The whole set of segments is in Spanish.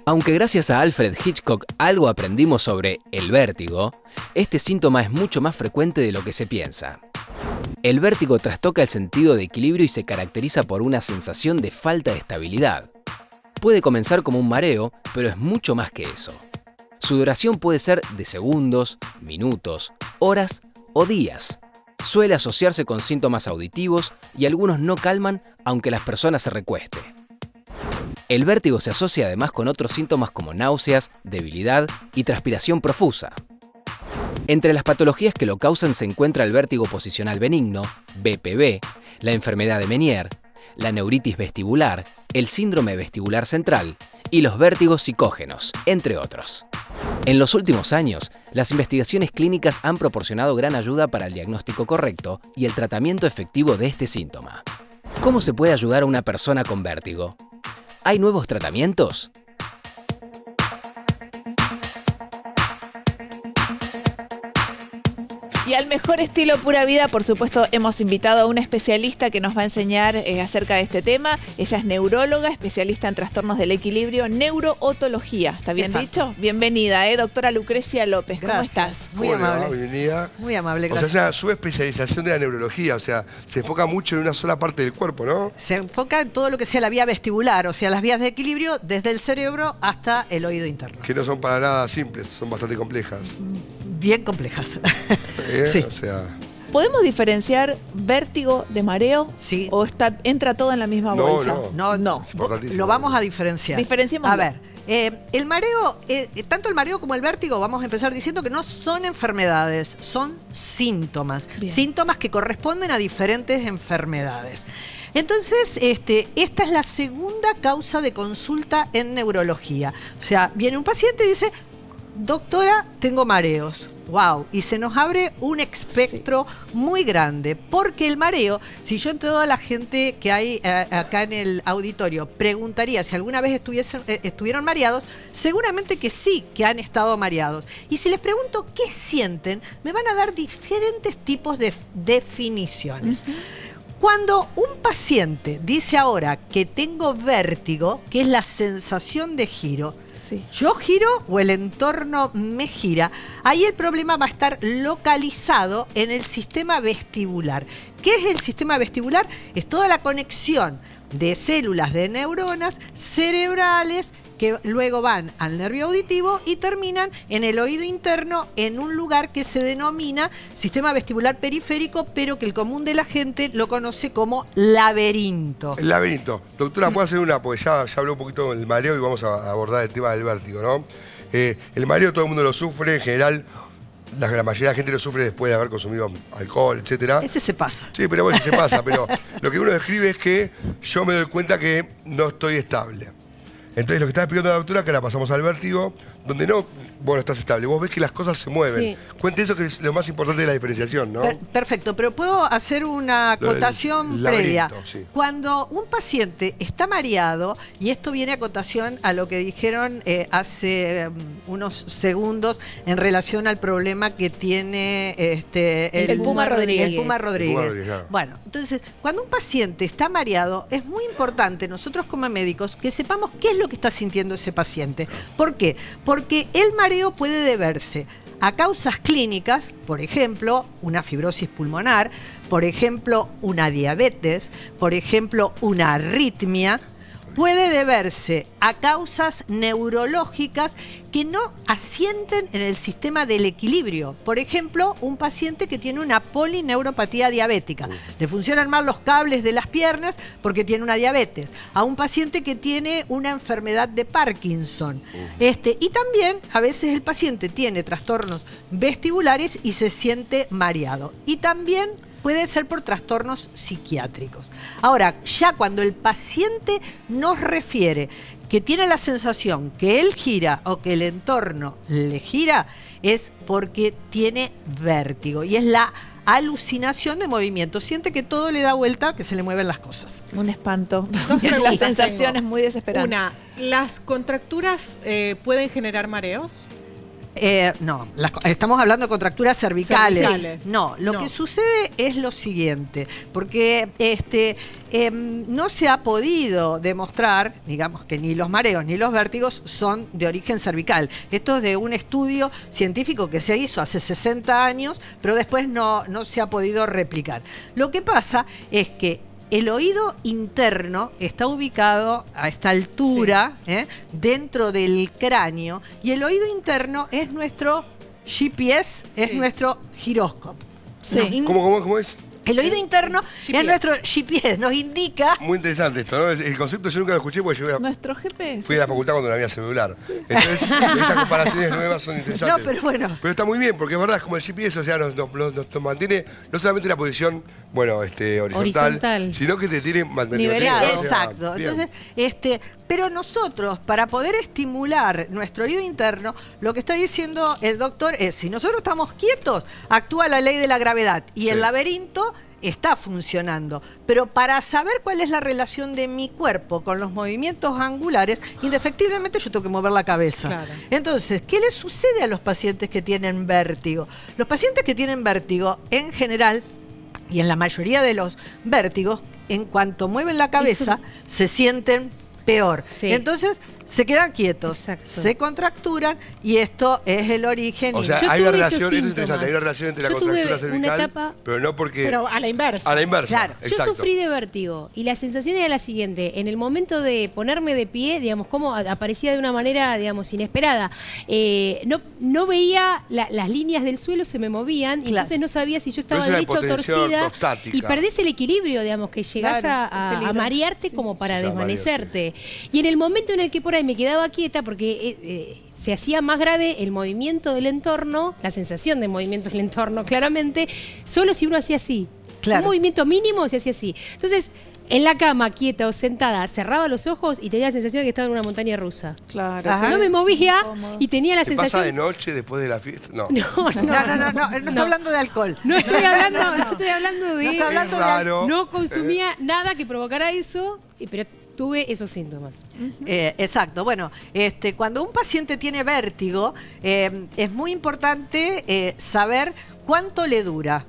Aunque gracias a Alfred Hitchcock algo aprendimos sobre el vértigo, este síntoma es mucho más frecuente de lo que se piensa. El vértigo trastoca el sentido de equilibrio y se caracteriza por una sensación de falta de estabilidad. Puede comenzar como un mareo, pero es mucho más que eso. Su duración puede ser de segundos, minutos, horas o días. Suele asociarse con síntomas auditivos y algunos no calman aunque las personas se recuesten. El vértigo se asocia además con otros síntomas como náuseas, debilidad y transpiración profusa. Entre las patologías que lo causan se encuentra el vértigo posicional benigno, BPB, la enfermedad de Meniere, la neuritis vestibular, el síndrome vestibular central y los vértigos psicógenos, entre otros. En los últimos años, las investigaciones clínicas han proporcionado gran ayuda para el diagnóstico correcto y el tratamiento efectivo de este síntoma. ¿Cómo se puede ayudar a una persona con vértigo? ¿Hay nuevos tratamientos? Y al mejor estilo Pura Vida, por supuesto, hemos invitado a una especialista que nos va a enseñar acerca de este tema. Ella es neuróloga, especialista en trastornos del equilibrio, neurootología. ¿Está bien dicho? Bienvenida, doctora Lucrecia López. Gracias. ¿Cómo estás? Muy amable. Bienvenida. Muy amable, gracias. O sea, es una subespecialización de la neurología, o sea, se enfoca mucho en una sola parte del cuerpo, ¿no? Se enfoca en todo lo que sea la vía vestibular, o sea, las vías de equilibrio desde el cerebro hasta el oído interno. Que no son para nada simples, son bastante complejas. Bien complejas. Sí. Sí. O sea, ¿Podemos diferenciar vértigo de mareo? Sí. ¿O entra todo en la misma No, bolsa? No. Es importantísimo. Lo vamos a diferenciar. Diferenciémoslo. A ver, el mareo, tanto el mareo como el vértigo, vamos a empezar diciendo que no son enfermedades, son síntomas. Bien. Síntomas que corresponden a diferentes enfermedades. Entonces, esta es la segunda causa de consulta en neurología. O sea, viene un paciente y dice, doctora, tengo mareos. Wow, y se nos abre un espectro muy grande, porque el mareo, si yo entre toda la gente que hay acá en el auditorio preguntaría si alguna vez estuvieron mareados, seguramente que sí, que han estado mareados. Y si les pregunto qué sienten, me van a dar diferentes tipos de definiciones. Cuando un paciente dice ahora que tengo vértigo, que es la sensación de giro, Sí. yo giro o el entorno me gira, ahí el problema va a estar localizado en el sistema vestibular. ¿Qué es el sistema vestibular? Es toda la conexión de células de neuronas cerebrales que luego van al nervio auditivo y terminan en el oído interno en un lugar que se denomina sistema vestibular periférico, pero que el común de la gente lo conoce como laberinto. el laberinto. Doctora, ¿puedo hacer una? Porque ya habló un poquito del mareo y vamos a abordar el tema del vértigo, ¿no? El mareo todo el mundo lo sufre, en general la mayoría de la gente lo sufre después de haber consumido alcohol, etcétera. Ese se pasa. Sí, pero bueno, se pasa, pero lo que uno describe es que yo me doy cuenta que no estoy estable. Entonces lo que está explicando la doctora, que ahora pasamos al vértigo, donde no, bueno, estás estable, vos ves que las cosas se mueven. Sí. Cuente eso, que es lo más importante de la diferenciación, ¿no? Perfecto, pero puedo hacer una Lo del acotación previa. laberinto, sí. Cuando un paciente está mareado, y esto viene a acotación a lo que dijeron hace unos segundos en relación al problema que tiene El Puma Rodríguez. El Puma Rodríguez. claro. Bueno, entonces, cuando un paciente está mareado, es muy importante nosotros como médicos que sepamos qué es lo que está sintiendo ese paciente. ¿Por qué? Porque el mareo puede deberse a causas clínicas, por ejemplo, una fibrosis pulmonar, por ejemplo, una diabetes, por ejemplo, una arritmia. Puede deberse a causas neurológicas que no asienten en el sistema del equilibrio. Por ejemplo, un paciente que tiene una polineuropatía diabética. Le funcionan mal los cables de las piernas porque tiene una diabetes. A un paciente que tiene una enfermedad de Parkinson. Y también a veces el paciente tiene trastornos vestibulares y se siente mareado. Y también puede ser por trastornos psiquiátricos. Ahora, ya cuando el paciente nos refiere que tiene la sensación que él gira o que el entorno le gira, es porque tiene vértigo y es la alucinación de movimiento. Siente que todo le da vuelta, que se le mueven las cosas. Un espanto. Dos La preguntas sensación tengo. es muy desesperante. Una, ¿las contracturas pueden generar mareos? No, estamos hablando de contracturas cervicales. Cervicales. No, lo que sucede es lo siguiente, porque no se ha podido demostrar, digamos, que ni los mareos ni los vértigos son de origen cervical. Esto es de un estudio científico que se hizo hace 60 años, pero después no se ha podido replicar. Lo que pasa es que el oído interno está ubicado a esta altura, dentro del cráneo, y el oído interno es nuestro GPS, es nuestro giróscopo. Sí. ¿Cómo es? El oído interno GPS. es nuestro GPS, nos indica... Muy interesante esto, ¿no? El concepto yo nunca lo escuché porque yo Nuestro GPS. fui a la facultad cuando no había celular. Entonces, estas comparaciones nuevas son interesantes. No, pero bueno. Pero está muy bien, porque es verdad, es como el GPS, o sea, nos mantiene no solamente la posición, horizontal, sino que te tiene mantenido. Nivelado. Exacto. Bien. Entonces, pero nosotros, para poder estimular nuestro oído interno, lo que está diciendo el doctor es, si nosotros estamos quietos, actúa la ley de la gravedad y el laberinto está funcionando. Pero para saber cuál es la relación de mi cuerpo con los movimientos angulares, indefectiblemente yo tengo que mover la cabeza. Claro. Entonces, ¿qué les sucede a los pacientes que tienen vértigo? Los pacientes que tienen vértigo, en general, y en la mayoría de los vértigos, en cuanto mueven la cabeza, se sienten peor. Sí. Entonces, se quedan quietos, Exacto. se contracturan, y esto es el origen. O sea, Yo hay una tuve esos relación, es síntomas. interesante, hay una relación entre la Yo tuve contractura una cervical, etapa- pero no porque... Pero a la inversa. a la inversa, Claro. Yo exacto. sufrí de vértigo y la sensación era la siguiente: en el momento de ponerme de pie, digamos, como aparecía de una manera, digamos, inesperada. No veía las líneas del suelo, se me movían, y Claro. entonces no sabía si yo Pero estaba es una derecha o hipotensión torcida. prostática. Y perdés el equilibrio, digamos, que llegás Claro, a peligro. marearte como para Se llama mareo, desvanecerte. Y en el momento en el que por ahí me quedaba quieta, porque se hacía más grave el movimiento del entorno, la sensación de movimiento del entorno, claramente, solo si uno hacía así. Claro. Un movimiento mínimo se hacía así. Entonces, en la cama, quieta o sentada, cerraba los ojos y tenía la sensación de que estaba en una montaña rusa. Claro. Ajá. No me movía y tenía la ¿Te pasa sensación... de noche después de la fiesta? No. No No está hablando de alcohol. No estoy hablando, no estoy hablando de... No está hablando Es de raro. No consumía nada que provocara eso, pero tuve esos síntomas. Exacto. Bueno, cuando un paciente tiene vértigo, es muy importante saber cuánto le dura.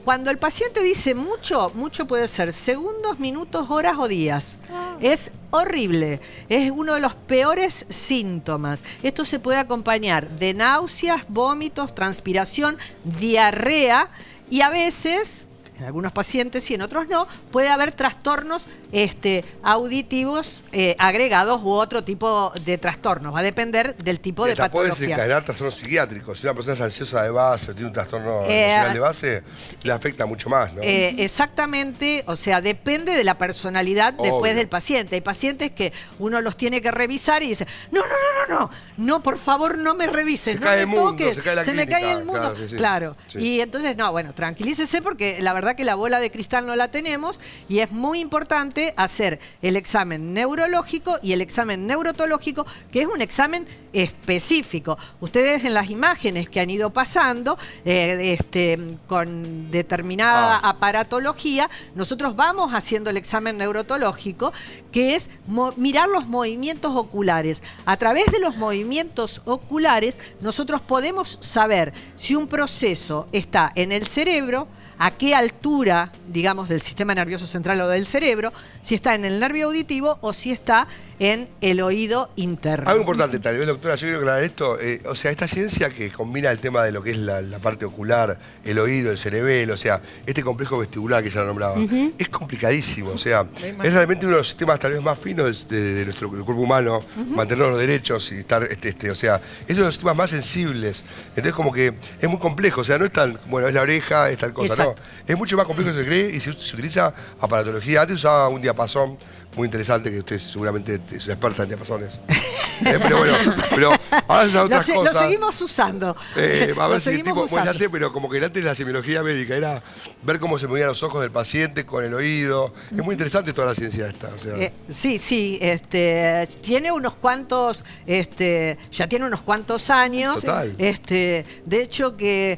Cuando el paciente dice mucho puede ser segundos, minutos, horas o días. Es horrible, es uno de los peores síntomas. Esto se puede acompañar de náuseas, vómitos, transpiración, diarrea, y a veces, en algunos pacientes y en otros no, puede haber trastornos auditivos agregados u otro tipo de trastornos. Va a depender del tipo de Hasta puede patología. desencadenar trastornos psiquiátricos. Si una persona es ansiosa de base, tiene un trastorno emocional de base, le afecta mucho más, ¿no? Exactamente, o sea, depende de la personalidad después Obvio. del paciente. Hay pacientes que uno los tiene que revisar y dice, no, por favor, no me revises, Se no cae me el mundo, toques, se cae la me clínica". cae el mundo. Claro, sí, sí. Claro. Sí. Y entonces, tranquilícese, porque la verdad que la bola de cristal no la tenemos, y es muy importante hacer el examen neurológico y el examen neurotológico, que es un examen específico. Ustedes en las imágenes que han ido pasando, con determinada aparatología, nosotros vamos haciendo el examen neurotológico, que es mirar los movimientos oculares. A través de los movimientos oculares, nosotros podemos saber si un proceso está en el cerebro, a qué altura, digamos, del sistema nervioso central o del cerebro, si está en el nervio auditivo o si está en el oído interno. Algo importante, tal vez, doctora, yo quiero aclarar esto. O sea, esta ciencia que combina el tema de lo que es la parte ocular, el oído, el cerebelo, o sea, este complejo vestibular que ya lo nombraba, es complicadísimo. O sea, es realmente uno de los sistemas tal vez más finos de nuestro del cuerpo humano, mantener los derechos y estar, o sea, es uno de los sistemas más sensibles. Entonces, como que es muy complejo. O sea, no es tan, es la oreja, es tal cosa, Exacto. no. Es mucho más complejo de lo que se cree y se utiliza aparatología. Antes usaba un diapasón muy interesante, que usted seguramente es una experta en diapasones. Pero bueno, ahora es otras cosas. Lo seguimos usando. A ver Lo si seguimos tipo, usando. ya sé, pero como que antes la semiología médica era ver cómo se movían los ojos del paciente con el oído. Es muy interesante toda la ciencia esta. O sea. Sí, tiene unos cuantos, ya tiene unos cuantos años. Total. De hecho que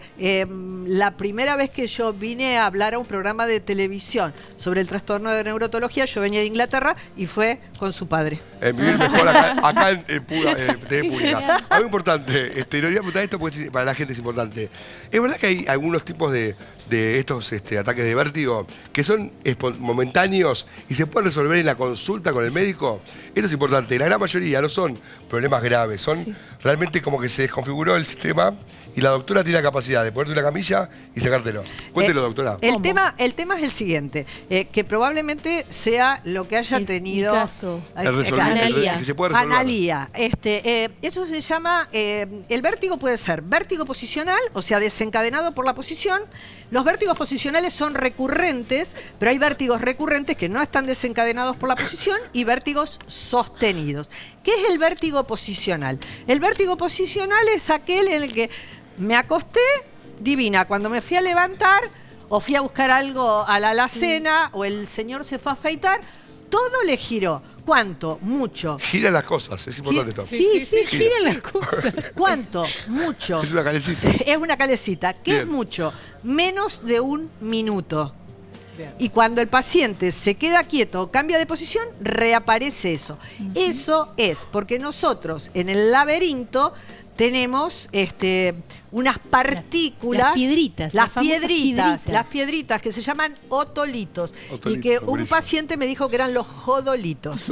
la primera vez que yo vine a hablar a un programa de televisión sobre el trastorno de neurotología, yo venía de Inglaterra y fue con su padre. Vivir mejor acá en TV Pública. Algo importante, lo voy a preguntar esto porque para la gente es importante. ¿Es verdad que hay algunos tipos de estos ataques de vértigo que son momentáneos y se pueden resolver en la consulta con el médico? Esto es importante. La gran mayoría no son problemas graves, son realmente como que se desconfiguró el sistema y la doctora tiene la capacidad de ponerte una camilla y sacártelo. Cuéntelo, doctora. El tema es el siguiente, que probablemente sea lo que haya tenido... Mi caso. Que se puede resolver. Analía. Eso se llama, el vértigo puede ser vértigo posicional, o sea, desencadenado por la posición. Los vértigos posicionales son recurrentes, pero hay vértigos recurrentes que no están desencadenados por la posición y vértigos sostenidos. ¿Qué es el vértigo posicional? El vértigo posicional es aquel en el que me acosté, divina, cuando me fui a levantar o fui a buscar algo a la alacena o el señor se fue a afeitar, todo le giró. ¿Cuánto? Mucho. Gira las cosas, es importante esto. Sí, giran las cosas. ¿Cuánto? Mucho. Es una calecita. Es una calecita. ¿Qué es mucho? Menos de 1 minuto. Bien. Y cuando el paciente se queda quieto o cambia de posición, reaparece eso. Eso es porque nosotros en el laberinto tenemos unas partículas, las piedritas que se llaman otolitos y que un paciente me dijo que eran los jodolitos.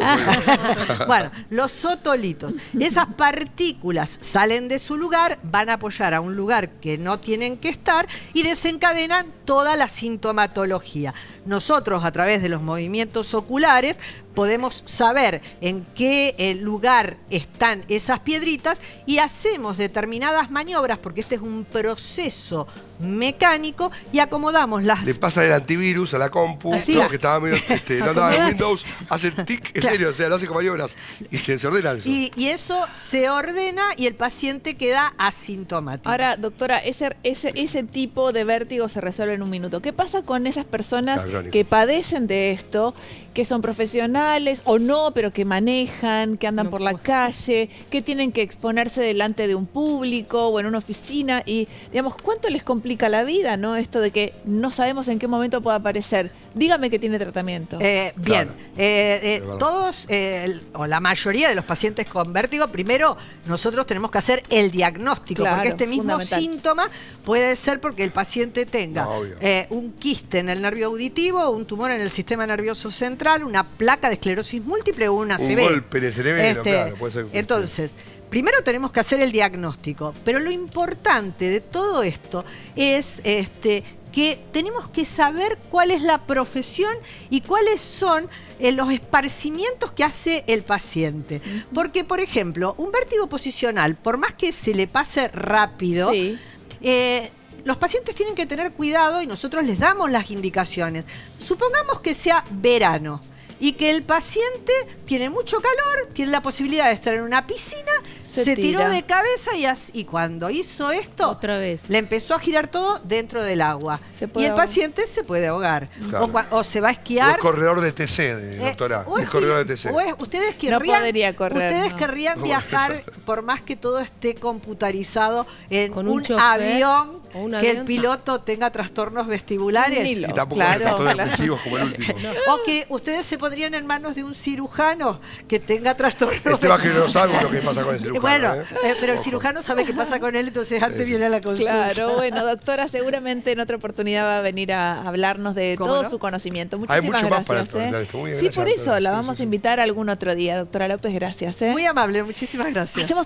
Bueno, los otolitos. Esas partículas salen de su lugar, van a apoyar a un lugar que no tienen que estar y desencadenan toda la sintomatología. Nosotros, a través de los movimientos oculares, podemos saber en qué lugar están esas piedritas y hacemos determinadas maniobras, porque este es un proceso mecánico, y acomodamos las... Le pasa el antivirus a la compu, todo que estaba medio, no andaba en Windows, hace tic, en serio, o sea, lo hace con maniobras y se ordena eso. Y eso se ordena y el paciente queda asintomático. Ahora, doctora, ese tipo de vértigo se resuelve en 1 minuto. ¿Qué pasa con esas personas que padecen de esto, que son profesionales o no, pero que manejan, que andan por la calle, que tienen que exponerse delante de un público o en una oficina y, digamos, ¿cuánto les complica la vida, no? Esto de que no sabemos en qué momento puede aparecer. Dígame que tiene tratamiento. Bien, todos o la mayoría de los pacientes con vértigo, primero nosotros tenemos que hacer el diagnóstico, porque este mismo síntoma puede ser porque el paciente tenga un quiste en el nervio auditivo, un tumor en el sistema nervioso central, una placa de esclerosis múltiple o una ACV. Un golpe de cerebro, claro, puede ser. Entonces, primero tenemos que hacer el diagnóstico, pero lo importante de todo esto es que tenemos que saber cuál es la profesión y cuáles son los esparcimientos que hace el paciente. Porque, por ejemplo, un vértigo posicional, por más que se le pase rápido, los pacientes tienen que tener cuidado y nosotros les damos las indicaciones. Supongamos que sea verano y que el paciente tiene mucho calor, tiene la posibilidad de estar en una piscina, se tiró de cabeza y cuando hizo esto, otra vez le empezó a girar todo dentro del agua. Y el paciente se puede ahogar. Claro. O se va a esquiar. O corredor de TC, doctora. El corredor de TC. Ustedes no podría correr. Ustedes querrían viajar, por más que todo esté computarizado, en con un avión que el piloto tenga trastornos vestibulares. Y tampoco trastornos depresivos como el último. O que ustedes se pondrían en manos de un cirujano que tenga trastornos. El tema es que no sabemos lo que pasa con el cirujano. Bueno, pero el cirujano sabe qué pasa con él, entonces antes viene a la consulta. Claro, bueno, doctora, seguramente en otra oportunidad va a venir a hablarnos de todo su conocimiento. Muchísimas gracias. Muy bien, sí, gracias, por eso doctora. la vamos a invitar algún otro día, doctora López, gracias. Muy amable, muchísimas gracias. Hacemos